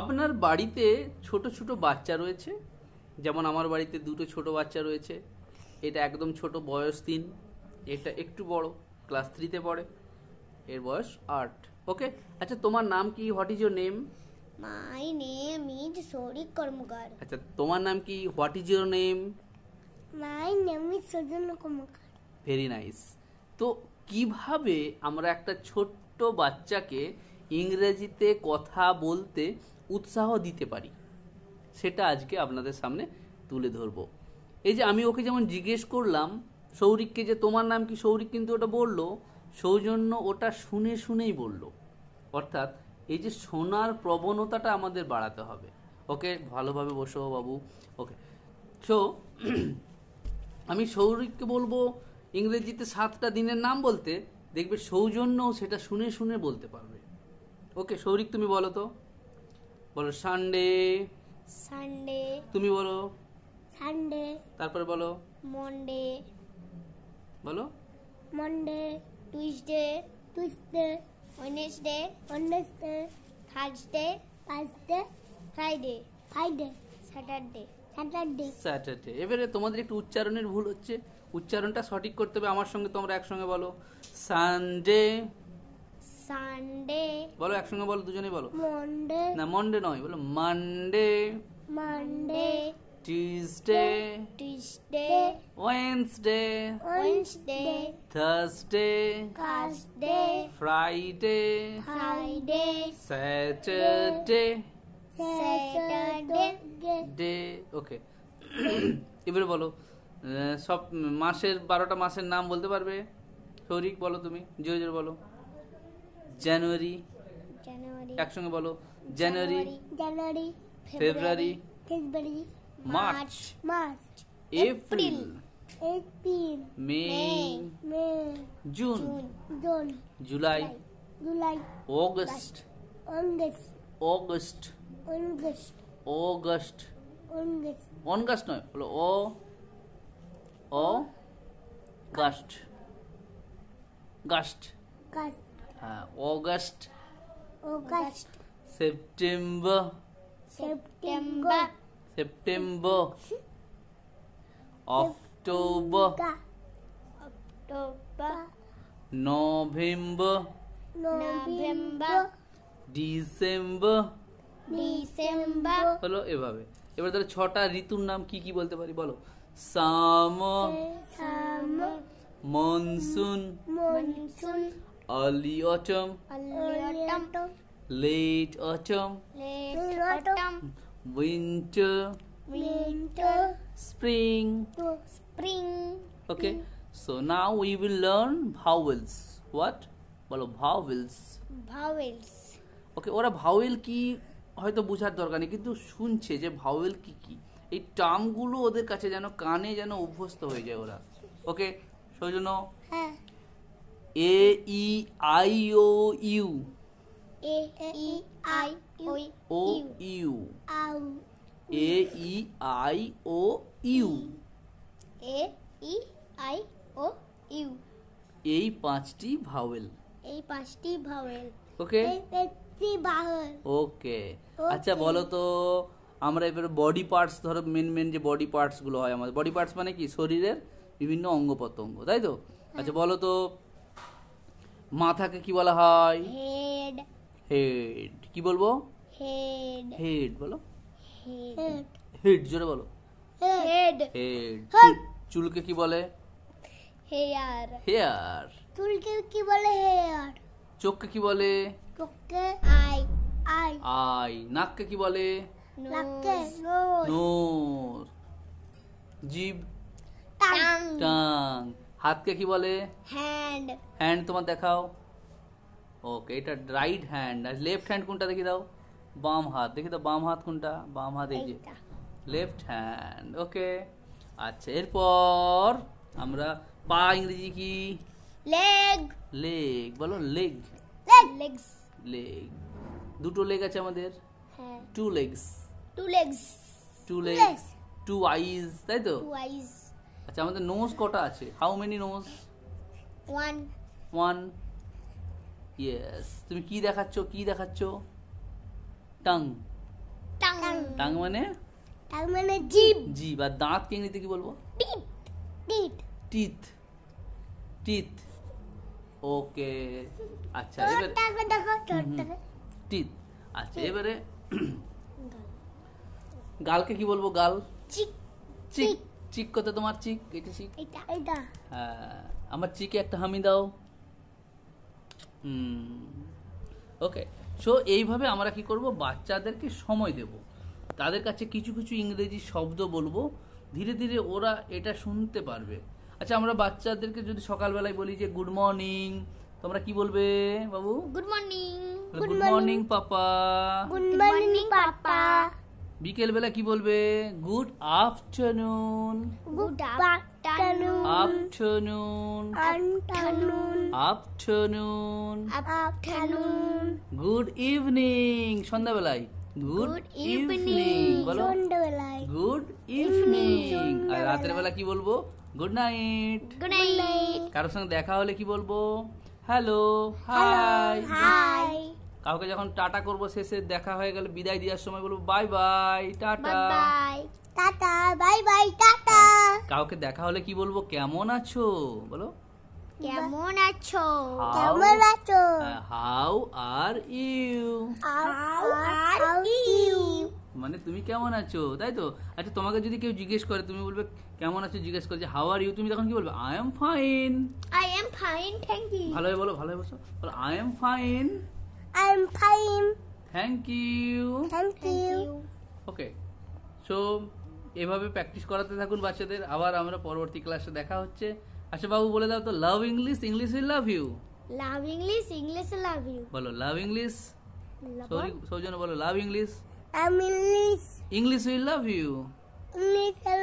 আপনার বাড়িতে ছোট ছোট বাচ্চা রয়েছে, যেমন আমার বাড়িতে দুটো ছোট বাচ্চা রয়েছে। এটা একদম ছোট, বয়স 3। এটা একটু বড়, ক্লাস 3-তে পড়ে, এর বয়স 8। ওকে, আচ্ছা তোমার নাম কি? What is your name? My name is Sorik Karmakar. আচ্ছা তোমার নাম কি? What is your name? My name is Sujan Karmakar. Very nice. তো কিভাবে আমরা একটা ছোট্ট বাচ্চাকে ইংরেজিতে কথা বলতে উৎসাহ দিতে পারি, সেটা আজকে আপনাদের সামনে তুলে ধরবো। এই যে আমি ওকে যেমন জিজ্ঞেস করলাম সৌরিককে যে তোমার নাম কি, সৌরিক কিন্তু ওটা বললো, সৌজন্য ওটা শুনে শুনেই বললো। অর্থাৎ এই যে শোনার প্রবণতাটা আমাদের বাড়াতে হবে। ওকে, ভালোভাবে বসো বাবু। ওকে, সো আমি সৌরিককে বলবো ইংরেজিতে 7টা দিনের নাম বলতে, দেখবে সৌজন্যও সেটা শুনে শুনে বলতে পারবে। ওকে সৌরিক, তুমি বলো তো, বলো সানডে। সানডে। তুমি বলো সানডে। তারপরে বলো মন্ডে। বলো Monday. Tuesday. Tuesday. Wednesday. Wednesday. Thursday. Thursday. Friday. Friday. Saturday. Saturday. Saturday. এবারে তোমাদের একটু উচ্চারণের ভুল হচ্ছে, উচ্চারণটা সঠিক করতে হবে। আমার সঙ্গে তোমরা একসঙ্গে বলো সানডে। সানডে। বলো একসঙ্গে বলো, দুজনেই বলো। মন্ডে। না মন্ডে নয়, বলো Monday. Monday. Tuesday. Tuesday. Wednesday. Wednesday. Thursday. Thursday. Friday. Friday. Saturday. Saturday. Day. Okay, এবারে বলো সব মাসের 12টা মাসের নাম বলতে পারবে? সৌরিক বলো, তুমি জোরে জোরে বলো। জানুয়ারি। জানুয়ারি। একসঙ্গে বলো January. January. February. February. March. March. April. April. May. May. June. June. July. July. August. August. August. August. August. August. অনগাস্ট নয়, বলো ও ও গাস্ট। গাস্ট। কাস্ট। হ্যাঁ, August. August. September. September. September. October. October. November. November. December. December. হলো এভাবে। এবার ধরো 6টা ঋতুর নাম কি কি বলতে পারি, বলো। Summer. Summer. Monsoon. Monsoon. Early autumn. Early autumn. Late autumn. Late autumn. Winter. Winter. Spring. Spring. Okay, so now we will learn vowels. What? বলো vowels. ভাওয়েলস। ওকে, ওরা ভাওয়েল কি হয়তো বোঝার দরকার নেই, কিন্তু শুনছে যে ভাওয়েল কি কি, এই টার্মগুলো ওদের কাছে যেন কানে যেন অভ্যস্ত হয়ে যায় ওরা। ওকে, সৌজন্য হ্যাঁ। A E I O U. A E I O U. আউ। A E I O U. A E I O U. এই 5টি ভাওয়েল। এই 5টি ভাওয়েল। ওকে এই 5টি ভাওয়েল। ওকে, আচ্ছা বলো তো, আমরা এবারে বডি পার্টস, ধরো মেন মেন যে বডি পার্টস গুলো হয় আমাদের, বডি পার্টস মানে কি? শরীরের বিভিন্ন অঙ্গ প্রত্যঙ্গ, তাই তো? আচ্ছা বলো তো, মাথাকে কি বলা হয়? হেড। হেড। কি বলবো? হেড। হেড বলো। হেড। হেড জোরে বলো। হেড। হেড। চুলকে কি বলে? হেয়ার। হেয়ার। চুলকে কি বলে? হেয়ার। চোখকে কি বলে? চোখকে আই। আই। আই। নাককে কি বলে? নাককে নোজ। নোজ। জিভ। টাং। টাং। হাতকে কি বলে? হ্যান্ড। হ্যান্ড তোমার দেখাও। ওকে, এটা রাইট হ্যান্ড। আর লেফট হ্যান্ড কোনটা দেখি দাও? বাম হাত দেখি দাও, বাম হাত কোনটা? বাম হাত এই যে লেফট হ্যান্ড। ওকে, আচ্ছা এরপর আমরা পা ইংরেজি কি? লেগ। লেগ বলো। লেগ। লেগস। লেগ। দুটো লেগ আছে আমাদের, হ্যাঁ। 2 legs। Two legs. 2 legs, 2 eyes, তাই তো? Two eyes. আচ্ছা আমাদের নোজ কটা আছে? How many nose? 1। 1। ইয়েস। তুমি কি দেখাচ্ছ? কি দেখাচ্ছ? টাং। টাং মানে টাং মানে জিভ। জিভ। আর দাঁতকে ইংরেজিতে কি বলবো? টিথ। টিথ। টিথ। টিথ। ওকে, আচ্ছা এবার ঠোঁটটাকে দেখো, ঠোঁটটাকে। টিথ। আচ্ছা এবারে গালকে কি বলবো? গাল। চিক। চিক। চিক কত তোমার? চিক, এটা চিক। এটা। হ্যাঁ, আমার চিকে একটা হামি দাও। ওকে, সো এইভাবে আমরা কি করব? বাচ্চাদেরকে সময় দেব, তাদের কাছে কিছু কিছু ইংরেজি শব্দ বলবো, ধীরে ধীরে ওরা এটা শুনতে পারবে। আচ্ছা, আমরা বাচ্চাদেরকে যদি সকালবেলায় বলি যে গুড মর্নিং, তোমরা কি বলবে বাবু? Good morning. Good morning papa. Good morning papa. বিকেল বেলা কি বলবে? Good afternoon. Good afternoon. Afternoon. Afternoon. Afternoon. Afternoon. Good evening. সন্ধ্যাবেলায় গুড ইভিনিং বলো। সন্ধ্যাবেলায় গুড ইভিনিং। আর রাতের বেলা কি বলবো? Good night. Good night. কারোর সঙ্গে দেখা হলে কি বলবো? Hello, hi. হাই। কাউকে যখন টাটা করবো, শেষে দেখা হয়ে গেলে বিদায় দেওয়ার সময় বলবো bye bye, tata. Bye tata. Bye bye tata. কাউকে দেখা হলে কি বলবো? কেমন আছো বলো। কেমন আছো? How- কেমন আছো? How are you, How are you? মানে তুমি কেমন আছো, তাই তো? আচ্ছা, তোমাকে যদি কেউ জিজ্ঞেস করে, তুমি বলবে কেমন আছো, জিজ্ঞেস করে যে হাউ আর ইউ, তুমি তখন কি বলবে? I am fine. I am fine, thank you. ভালোভাবে বলো, ভালোভাবে বলো। বলো I am fine, I am fine, thank you. thank you. Okay, so এভাবে প্র্যাকটিস করাতে থাকুন বাচ্চাদের। আবার আমরা পরবর্তী ক্লাসে দেখা হচ্ছে। আচ্ছা বাবু, বলে দাও তো, love English, English will love you. Love English, English love you. বলো লাভ ইংলিশ। সৌজন্য বলো love English, I'm English, English will love you. English